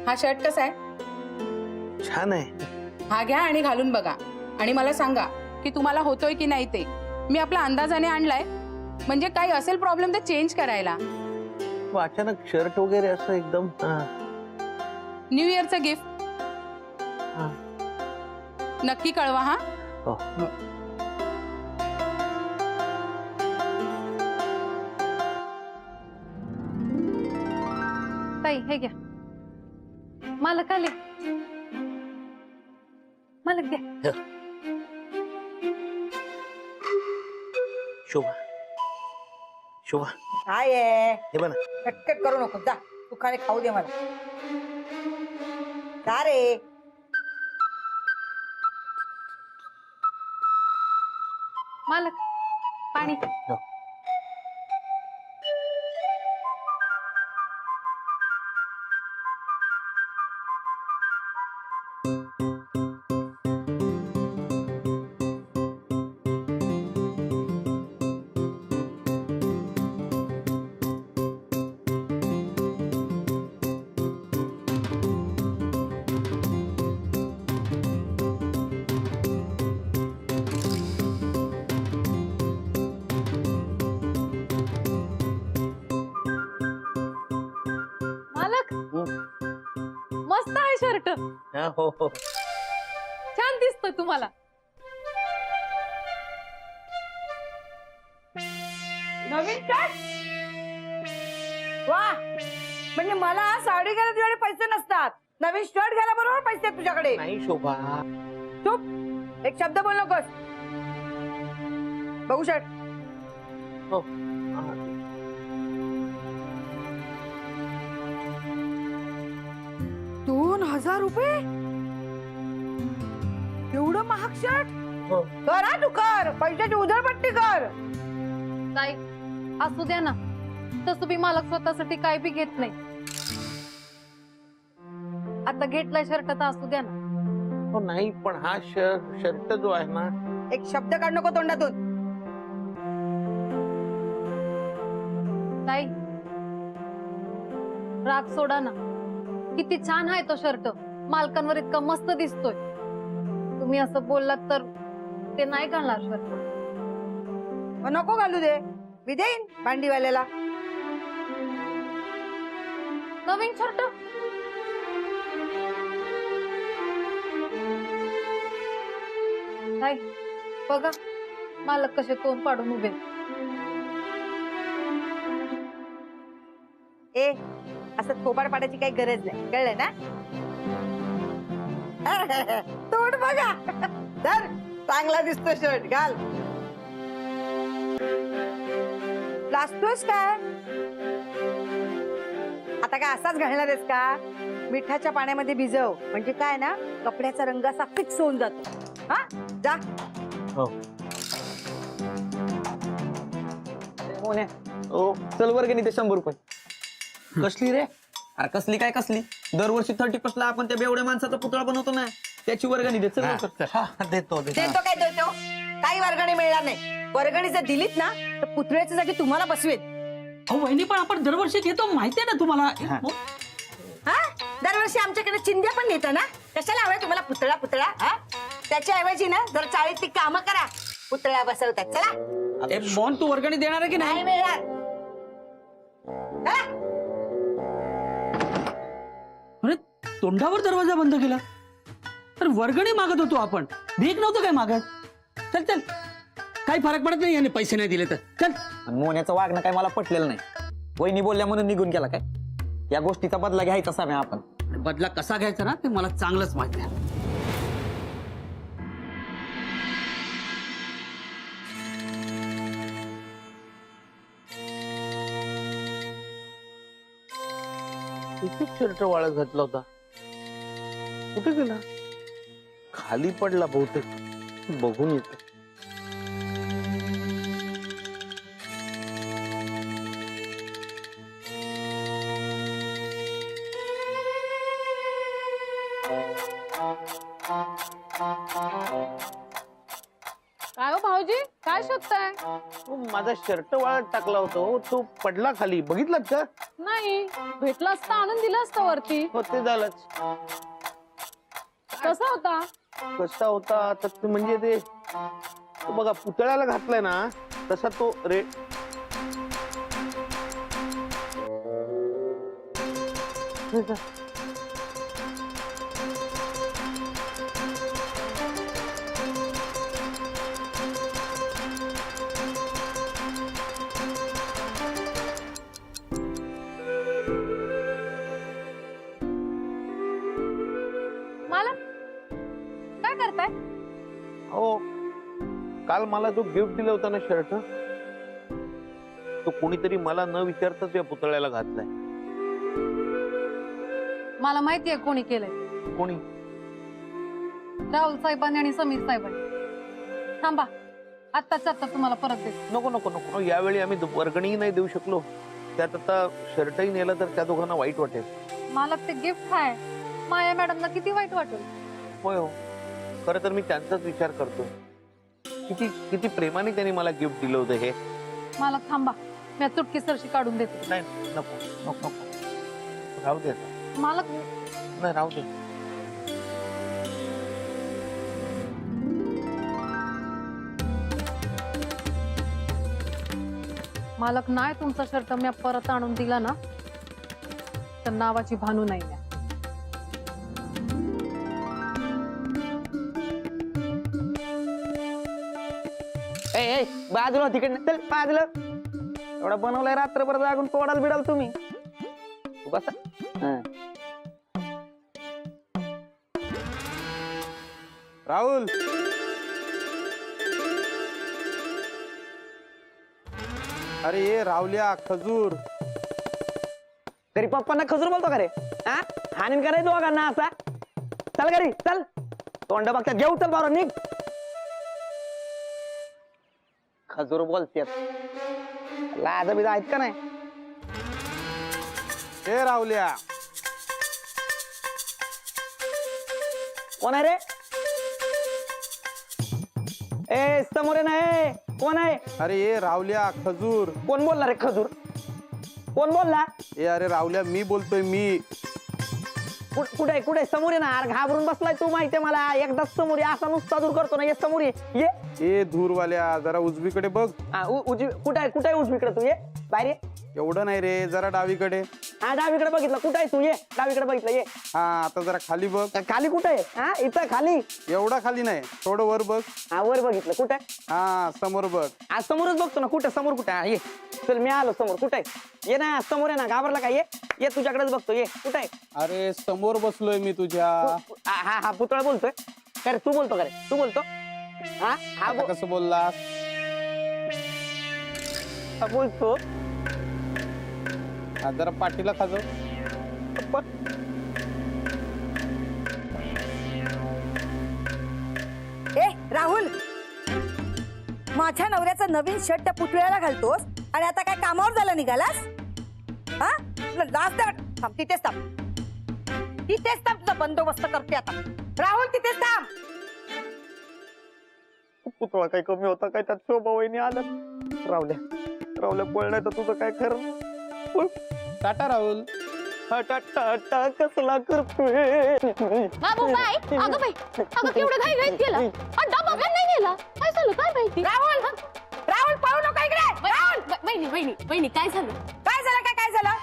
हा शर्ट कसा आहे? छान आहे. हा घ्या आणि घालून बघा आणि मला सांगा की तुम्हाला होतोय की नाही ते. मी आपला अंदाजाने आणलाय, म्हणजे काही असेल प्रॉब्लेम तर चेंज करायला. अचानक शर्ट वगैरे असं एकदम. न्यू इयरचं गिफ्ट. नक्की कळवा हा. हो. ताई हे घ्या. मालक आले. मालक द्या. शोभा शोभा काय आहे? हे बघ ना. कटकट करू नको, जा सुखाने खाऊ दे मला. जा रे. मालक पाणी. हो. मालक मस्त आहे शर्ट. हा, हो हो. छान दिसतोय तुम्हाला. नवीन शर्ट. वा, म्हणजे मला साडी घ्यायला तुझ्याकडे पैसे नसतात, नवीन शर्ट घ्यायला बरोबर पैसे आहेत तुझ्याकडे. नाही शोभा. चुप, एक शब्द बोल नकोस. बघू शर्ट. हो. 2000 रुपये एवढं महाग शर्ट? हो. कर हा, तू कर, पैशाची उधळपट्टी कर. ताई असू द्या ना, तसं बी मालक स्वतःसाठी काय बी घेत नाही. आता घेतलाय शर्ट तर असू द्या ना. हो नाही, पण हा शर्ट जो आहे ना. एक शब्द काढ नको तोंडातून. ताई राग सोडा ना. किती छान आहे तो शर्ट, मालकांवर इतका मस्त दिसतोय. तुम्ही असं बोललात तर ते नाही घालणार शर्ट. मग नको घालू दे, मी देईन भांडीवाल्याला. नवीन शर्ट. ताई बघा मालक कसे तोंड पाडून उभे. ए, असं थोबाड पाडायची काही गरज नाही, कळलं ना? तोंड बघा. तर चांगला दिसतो शर्ट, घाल. लाजतोयस काय? आता काय असाच घालणार आहेस का? मिठाच्या पाण्यामध्ये भिजव, म्हणजे काय ना, कपड्याचा रंग असा फिक्स होऊन जातो. हा, जा. हो. ओ चल वर्गणी ते 100 रुपये. कसली रे? अरे कसली काय कसली, दरवर्षी 31 ला आपण त्या बेवड्या माणसाचा पुतळा बनवतो ना, त्याची वर्गणी दे. चल लवकर. हा, देतो. देतो काय देतो? काही वर्गणी मिळणार नाही. वर्गणी जर दिलीत ना, तर पुतळ्याच्या जागी तुम्हाला बसवेत. अहो वहिनी, पण आपण दरवर्षी घेतो, माहितीये ना तुम्हाला. हा, दरवर्षी आमच्याकडे चिंध्या पण नेता ना. कशाला हवंय तुम्हाला पुतळा पुतळा? हा, त्याच्या ऐवजी ना जर चाळीत ती कामं करा, पुतळा बसवतात. चला. मोहन, तू वर्गणी देणार आहे की नाही? नाही मिळणार. चला. अरे तोंडावर दरवाजा बंद केला. तर वर्गणी मागत होतो आपण, भीक नव्हतं काय मागत. चल चल, काही फरक पडत नाही याने पैसे नाही दिले तर. चल. मोन्याचं वागणं काय मला पटलेलं नाही. वहिनी बोलल्या म्हणून निघून गेला काय? या गोष्टीचा बदला घ्यायचा साम्या आपण. बदला कसा घ्यायचा ना ते मला चांगलंच माहिती आहे. इथे शर्ट वाळत घातला होता, कुठे गेला? खाली पडला बहुतेक, बघून येतो. काय हो भाऊजी, काय शोधताय? माझा शर्ट वाळत टाकला होता, तो पडला खाली, बघितलात का? नाही भेटला असता आणून दिलं असतं वरती. हो ते झालंच. कसा होता? कसा होता तर ते म्हणजे तो बघा पुतळ्याला घातलाय ना तसा तो मला काय करताय? हो काल मला जो गिफ्ट दिला होता ना शर्ट तो कोणीतरी मला न विचारताच या पुतळ्याला घातलाय. मला माहितीये कोणी केलंय. कोणी? राहुल साहेबांनी आणि समीर साहेबांनी. थांबा आत्ताच आत्ता तुम्हाला परत देते. नको नको नको यावेळी आम्ही वर्गणीही नाही देऊ शकलो त्यात आता शर्टही नेला तर त्या दोघांना वाईट वाटेल. मला ते गिफ्ट आहे. माया मॅडमला किती वाईट वाटेल. होय हो खरं तर मी त्यांचाच विचार करतो. किती किती प्रेमाने त्यांनी मला गिफ्ट दिलं होतं हे. मला थांबा मी चुटकी सरशी काढून देते. नाही नको नको नको राहू दे आता. मला नाही राहू दे. मालक नाही तुमचा शर्ट मी परत आणून दिला ना तर नावाची भानू नाही द्या. ए बाजूला तिकडे चल बाजूला. एवढा बनवलाय रात्रभर जागून तोडाल बिडाल तुम्ही. तू बसा. राहुल अरे ये रावल्या खजूर. तरी पप्पांना खजूर बोलतो का रे? हा हानीन करायचं दोघांना असा. चल घरी चल. तोंड बघतात घेऊ चल बाबा निघ. खजूर बोलतेत. लाज बिज आहेत का नाही? हे रावल्या कोण आहे रे? ए समोर आहे ना. कोण आहे? अरे ये रावल्या खजूर. कोण बोलला रे खजूर? कोण बोलला? ए अरे रावल्या मी बोलतोय मी. कुठे कुठे समोर आहे ना. अरे घाबरून बसलाय तू माहितीये मला. एकदाच समोर ये. असा नुसता दूर करतो ना. ये समोर ये. ये ए धूरवाल्या जरा उजवीकडे बघ. उजवी कुठे आहे? कुठे आहे उजवीकडे तू? ये बाहेर ये. एवढं नाही रे जरा डावीकडे. हा डावीकडे बघितलं. कुठे आहे तू? ये डावीकडे बघितलं. ये हा आता जरा खाली बघ. खाली कुठे आहे? हा इथं खाली. एवढा खाली नाही थोडं वर बघ. हा वर बघितलं. कुठे आहे? हा समोर बघ. आज समोरच बघतो ना. कुठे समोर कुठे आहे? ये चल मी आलो समोर. कुठे आहे? ये ना समोर आहे ना. घाबरला का? ये ये तुझ्याकडेच बघतो. ये कुठे आहे? अरे समोर बसलोय मी तुझ्या. हा हा पुतळा बोलतोय का रे? तू बोलतो का रे? तू बोलतो? हा हा आता कसं बोललास? बोलतो. हा जरा पाठीला खाजव. ए राहुल माझ्या नवऱ्याचा नवीन शर्ट त्या पुतळ्याला घालतोस आणि आता काय कामावर झाला निघालास? हा लास्ट थांब. तिथेच थांब. तिथेच थांब. तुझा बंदोबस्त करते आता. राहुल तिथेच थांब. पुतळा काही कमी होता काय? त्यात शोभा वहिनी आलं. रावल्या रावल्या पळ नाही तर तुझं काय खरं. टाटा राहुल. कसला करतोय बाबू बाय. अगं बाई अगं केवढं घाई घाईत गेला. आणि डबा पण नाही गेला. काय झालं काय माहिती? राहुल राहुल पळू नको इकडे. राहुल वहिनी वहिनी वहिनी काय झालं? काय झालं काय काय झालं?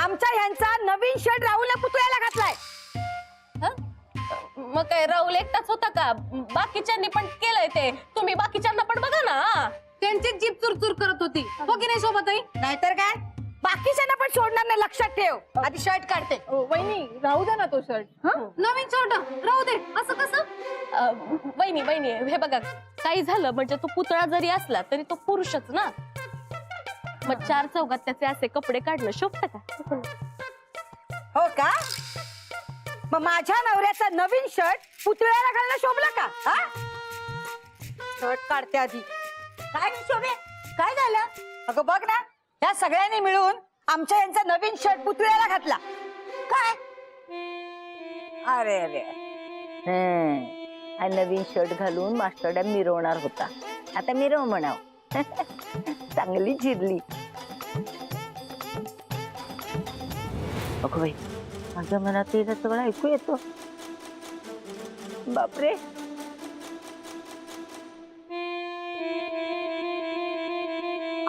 आमच्या ह्यांचा नवीन शर्ट राहुलने पुतळ्याला घातलाय. मग काय राहुल एकटाच होता का? बाकीच्यांनी पण केलंय ते. तुम्ही बाकीच्यांना पण बघा ना. त्यांची जीभ चुरचुर करत होती. हो की नाही शोभाताई? नाहीतर काय बाकीच्यांना पण सोडणार नाही. लक्षात ठेव. आधी शर्ट काढते. वहिनी राहू दे ना तो शर्ट. नवीन शर्ट राहू दे. असं कसं? वहिनी वहिनी हे बघा काही झालं म्हणजे तो पुतळा जरी असला तरी तो पुरुषच ना. मग चार चौघात त्याचे असे कपडे काढणं शोभत का? हो का? मग माझ्या नवऱ्याचा नवीन शर्ट पुतळ्याला घालणं शोभलं का? हा शर्ट काढते आधी. काय नाही शोभे? काय झालं? अगं बघ ना या सगळ्यांनी मिळून आमच्या यांचा नवीन शर्ट पुतळ्याला घातला. काय? अरे अरे हा नवीन शर्ट घालून मास्टरडा मिरवणार होता. आता मिरव म्हणाव. चांगली चिरली. अगं बाई, माझ्या मनात येतं सगळं ऐकू येतो. बापरे.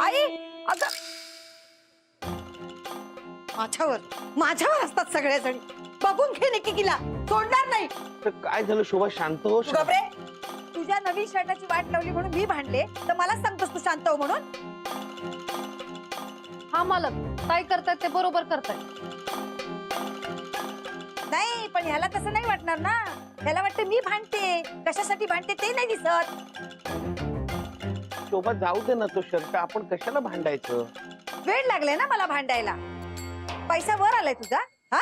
आई, अगं माझ्यावर असतात सगळेजण. बघून घे निकिला, सोडणार नाही. तर काय झालं शोभा, शांत हो. बापरे, तुझ्या नवीन शर्टाची वाट लावली म्हणून मी भांडले, तर मला सांगतोस तू शांत हो म्हणून? हा मालक, काय करतायत ते बरोबर करतायत. नाही, पण ह्याला तसं नाही वाटणार ना. ह्याला वाटतं मी भांडते. कशासाठी भांडते ते नाही दिसत. शोभा जाऊ दे ना तो शर्ट, आपण कशाला भांडायचं. वेळ लागलाय ना मला भांडायला. पैसा वर आलाय तुझा. हा,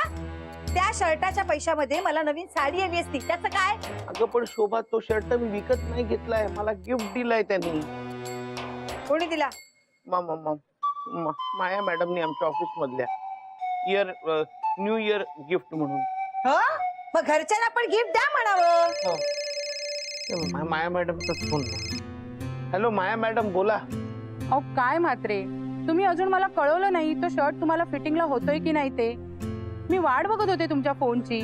त्या शर्टाच्या पैशामध्ये मला नवीन साडी आली असती, त्याचं काय? अगं पण शोभा, तो शर्ट मी विकत नाही घेतलाय, मला गिफ्ट दिलाय त्यांनी. कोणी दिला? माया मॅडमनी आमच्या ऑफिस मधल्या न्यू इयर गिफ्ट म्हणून. हो, मग घरच्यांना पण गिफ्ट द्या म्हणावं. माया मॅडमचाच फोन. हॅलो माया मॅडम, बोला. अहो काय म्हात्रे, तुम्ही अजून मला कळवलं नाही तो शर्ट तुम्हाला फिटिंगला होतोय की नाही ते. मी वाट बघत होते तुमच्या फोनची.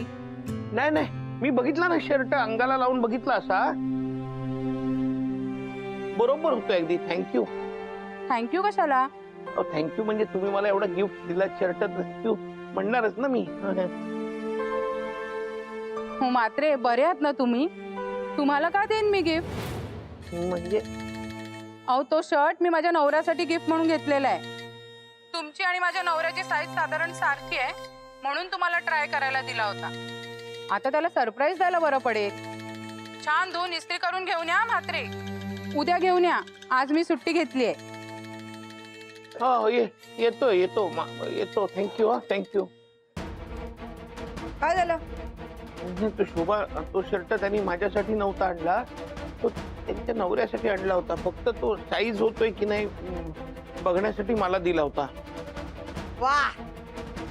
नाही नाही, मी बघितला ना शर्ट, अंगाला लावून बघितला असा. बरोबर होतो अगदी. थँक्यू. थँक्यू कशाला? थँक्यू म्हणजे तुम्ही मला एवढा गिफ्ट दिला शर्ट, थँक्यू म्हणणारच ना मी. हो म्हात्रे, बरे आहात ना तुम्ही? तुम्हाला का देईन मी गिफ्ट? म्हणजे अहो तो शर्ट मी माझ्या नवऱ्यासाठी गिफ्ट म्हणून घेतलेला आहे. तुमची आणि माझ्या नवऱ्याची साईज साधारण सारखी आहे म्हणून तुम्हाला ट्राय करायला दिला होता. आता त्याला सरप्राईज द्यायला बरं पडेल. छान धुवून इस्त्री करून घेऊन या म्हात्रे. उद्या घेऊन या, आज मी सुट्टी घेतली आहे. हो येतो येतो येतो. थँक्यू. थँक्यू. काय झालं? तो शोभा, तो शर्ट त्यांनी माझ्यासाठी नव्हता आणला, तो त्यांच्या नवऱ्यासाठी आणला होता. फक्त तो साईज होतोय की नाही बघण्यासाठी मला दिला होता. वा,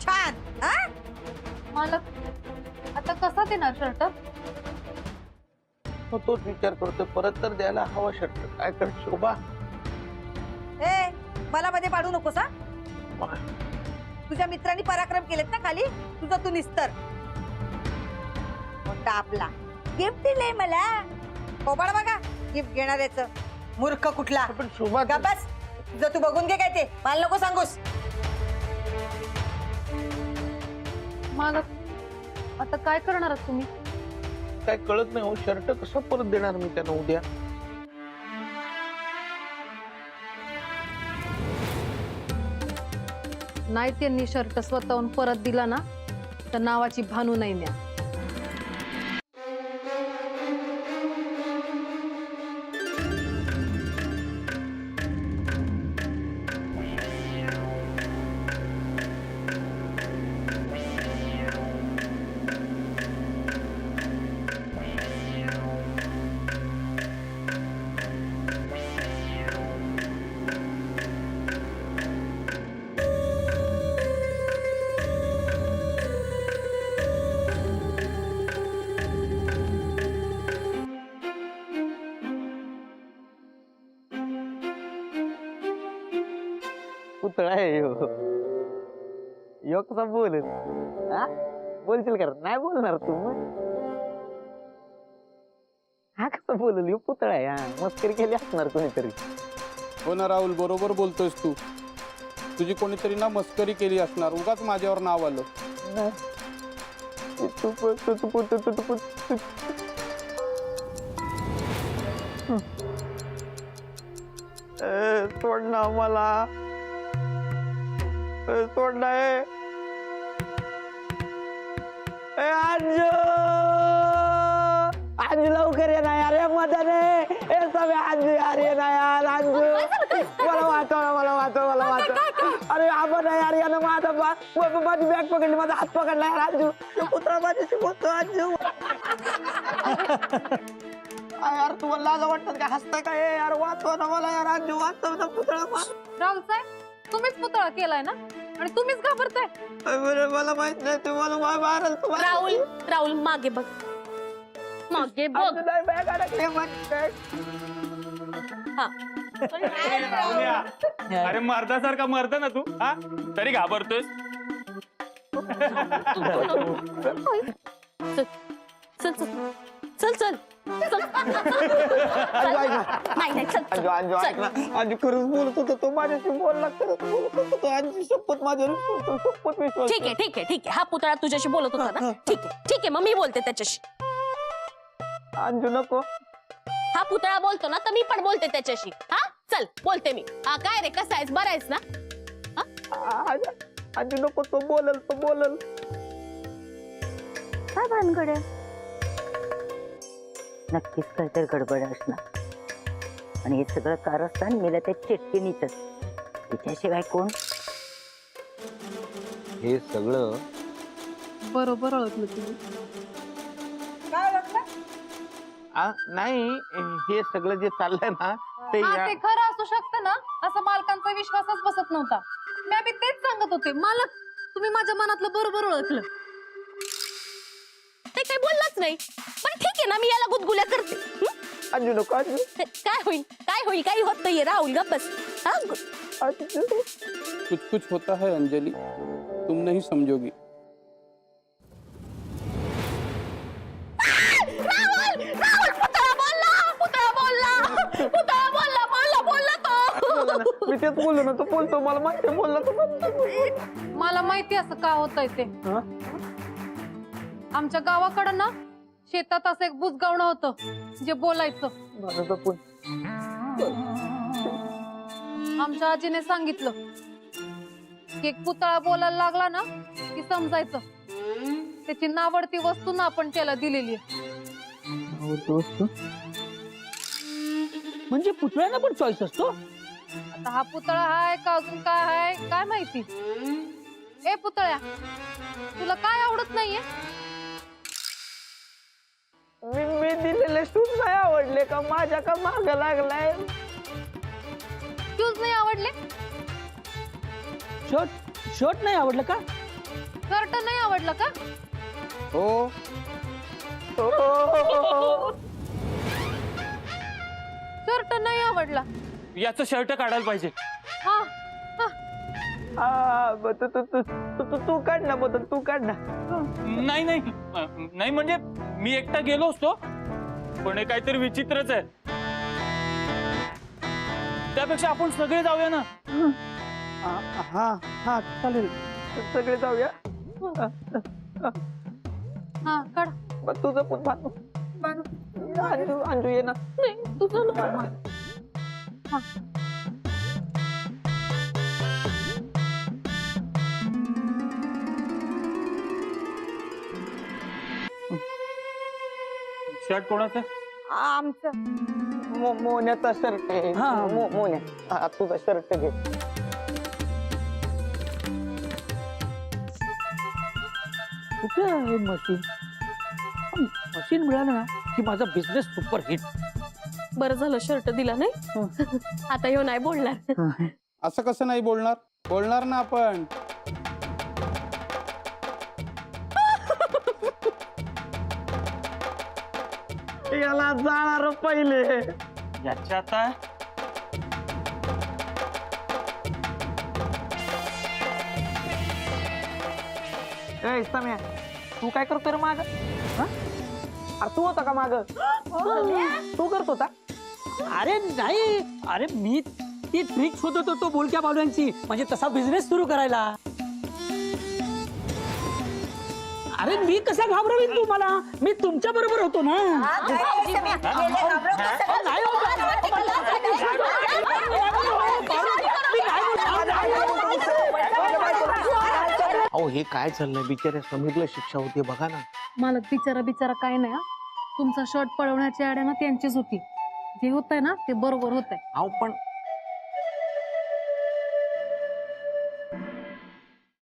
छान. हा, मालक, आता कसा देणार शर्ट? मग तोच विचार करतोय, परत तर द्यायला हवा शर्ट. काय कर शोभा. ए, मला मध्ये पाडू नकोस. हा, तुझ्या मित्रांनी पराक्रम केलेत ना खाली, तुझा तू निस्तर. मोठा आपला गिफ्ट दिले मला. कोबाड बघा गिफ्ट घेणाऱ्याचं. मूर्ख कुठला. पण शोभा, गा बस, तुझं तू बघून घे काय ते, मला नको सांगूस. मालक, आता काय करणार आहात तुम्ही? काय कळत नाही हो, शर्ट कसं परत देणार मी त्यांना उद्या. नाही त्यांनी शर्ट स्वतःहून परत दिला ना, तर नावाची भानू नाही न्या. पुतळा आहे यो कसा बोलेल? हा, बोलशील का? नाही बोलणार तू. हा कसा बोलेल? यो पुतळा आहे. हा, मस्करी केली असणार कोणीतरी. हो ना राहुल, बरोबर बोलतोयस तू. तुझी कोणीतरी ना मस्करी केली असणार, उगाच माझ्यावर नाव आलं. सोड ना मला, सोड ना. आज लवकर ये ना यार, मदने हे सगळे आज यार, ये ना यार. आज मला वाचव. अरे आपण यार, यानं माझा माझी बॅग पकडली, माझा हात पकडला यार. आजू पुत्रा माझ्याशी बोलतो. आजू यार, तुम्हाला लाज वाटतात का? हसताय का? यार वाचव ना मला यार. आजू वाचव ना पुतळा. राहुल साहेब, तुम्हीच पुतळा केलाय ना, आणि तुम्हीच घाबरताय. मला माहित नाही, तुम्हाला माराल. राहुल, राहुल मागे बघ, मागे बघ. बॅग अडकली. हा, अरे मर्दासारखा मरत ना तू, हा तरी घाबरतोस. चल चल चल चल चल अंजू ऐक ना नाही नाही चल अंजू अंजू ऐक ना अंजू खरंच बोलत होता तो माझ्याशी बोलला खरंच बोलत होता तो अंजू शपथ माझ्यावर शपथ विश्वास ठीक आहे ठीक आहे ठीक आहे. हा पुतळा तुझ्याशी बोलत होता ना ठीक आहे मग मी बोलते त्याच्याशी. अंजू नको हा पुतळा बोलतो ना तर मी पण बोलते त्याच्याशी. हा चल बोलते मी. हा काय रे कसा आहेस बरा आहेस ना. अंजू नको तो बोलल काय भानगड आहे? नक्कीच काहीतरी गडबड असणार आणि हे सगळं कारस्थान मेला त्या चेटकिनीच. तिच्याशिवाय कोण? हे सगळं बरोबर ओळखलं तुम्ही. काय वाटलं? नाही, हे सगळं जे चाललंय ना ते हा, या- ते खरं असू शकतं ना. असं मालकांचा विश्वासच बसत नव्हता. मी आधी तेच सांगत होते. मालक तुम्ही माझ्या मनातलं बरोबर ओळखलं. ते काही बोललाच नाही पण ठीक आहे ना मी याला गुदगुल्या करते. अंजू नको अंजू काय होईल काही होत नाहीये राहुल गप्प बस. हा अंजू कुछ होता है अंजलि, तुम नहीं समझोगी. राहुल पुतळा बोलला तो. मी तेच बोललो ना तो बोलतो मला माहिती बोलला तो मला माहिती असं का होतंय ते. आमच्या गावाकडं ना शेतात असं एक बुजगावणं होतं जे बोलायचं. आमच्या आजीने सांगितलं की एक पुतळा बोलायला लागला ना की समजायचं त्याची नावडती वस्तू ना आपण त्याला दिलेली आहे. म्हणजे पुतळ्यांना पण चॉईस असतो. आता हा पुतळा हाय का अजून काय हाय काय माहिती. ए पुतळ्या तुला काय आवडत नाहीये. मी दिलेले शूज नाही आवडले का माझ्या का माग लागलाय. शूज नाही आवडले. शर्ट नाही आवडलं का. शर्ट नाही आवडलं का. हो शर्ट नाही आवडला. याचं शर्ट काढायला पाहिजे. हा तू काढ ना बदल तू काढ ना. नाही नाही नाही म्हणजे मी एकटा गेलो असतो पण हे काहीतरी विचित्रच आहे. त्यापेक्षा आपण सगळे जाऊया ना. हा हा चालेल सगळे जाऊया. हा काढ. मग तुझं पण बांधू अंजू अंजू ये ना. तुझं शर्ट कोणाचं. आमचं मोन्याचा शर्ट आहे. हा. मोन्या हा तुझा शर्ट घे. कुठे आहे मशीन. मशीन मिळालं ना की माझा बिझनेस सुपर हिट. बरं झालं शर्ट दिला नाही. आता ह्यो नाही बोलणार. असं कसं नाही बोलणार, बोलणार ना आपण. याला जाणार पहिले. याच्या आता ए सम्या तू काय करतो रे माग. अरे तू होता का माग. तू करत होता. अरे नाही अरे मी ती ट्रिक शोधत होतो बोलक्या बावल्यांची म्हणजे तसा बिझनेस सुरू करायला. अरे मी कसा घाबरवीन तुम्हाला. मी तुमच्या बरोबर होतो ना. नाही अहो हे काय चाललंय बिचाऱ्या समीरला शिक्षा होती बघा ना. मला बिचारा काय नाही हा. तुमचा शर्ट पळवण्याची आड्या ना त्यांचीच होती. जे होतंय ना ते बरोबर होतंय. अहो पण